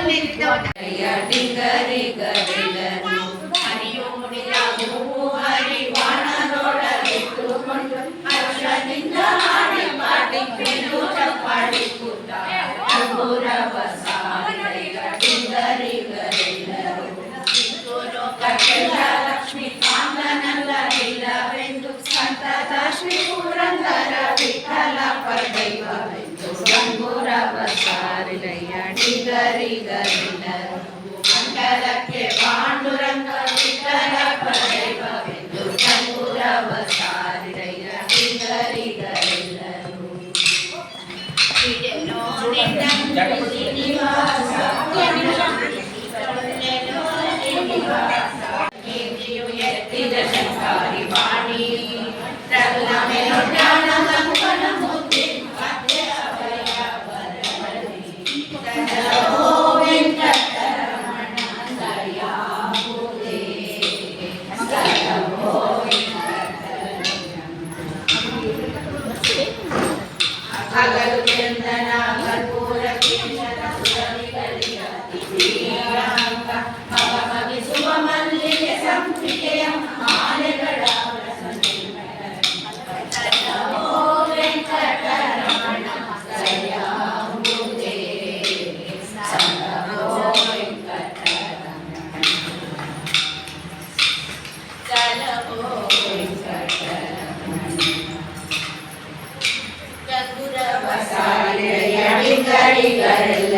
ಡಿಂಗರಿ ಗರಿದರು ಹರಿಯೋಡಿಯಾಗು ಹರಿವಾಣದೊಳಗಿಟ್ಟುಕೊಂಡು ಹರ್ಷದಿಂದ ಹಾಡಿ ಪಾಡಿ ಬೆನ್ನು ಚಪ್ಪಾಡಿ ಕೂತ ಅಂಗುರವ ಸಾರಿಯ ಡಿಂಗರಿ ಗರಿದರು ಲೋಕಕ್ಕೆಲ್ಲ ಲಕ್ಷ್ಮೀ ಕಾಂತನಲ್ಲವೆಂದು ಸಂತತ ಶ್ರೀ ಪುರಂದರ ವಿಠಲ ಪರದೈವವೆಂದು ಅಂಗುರವ ಸಾರಿಯ ಡಿಂಗರಿ ಗರಿದರು ಮಂಡಲಕ್ಕೆ ಪಾಂಡುರಂಗ ವಿಠಲ ಪರದೈವವೆಂದು ಅಂಗುರವ ಸಾರಿಯ ಡಿಂಗರಿ ಗರಿದರು ಎತ್ತಿದ ಶಂಕಾರಿ ವಾಣಿ ರಘುನ ಮೇಲೊಡ್ಡಾಣ ಸಂಕನ ಮುದ್ದೆ ವೆಂಕಟರಮಣ ದಯಾಬುದೇ ಹಗಲು ಚಂದನ ಕರ್ಪೂರ ಕಿಂಚನ ಸುರವಿಗಳಿಯ ತಿಥಿಯಾಂಗ ಮಗಮಗಿಸುವ ಮಲ್ಲಿಗೆ ಸಂಪಿಗೆಯ ಮಾಲೆಗಳ ವೆಂಕಟರಮಣ ದಯಾಬುದೇ ಡಿಂಗರಿ ಗರಿದರು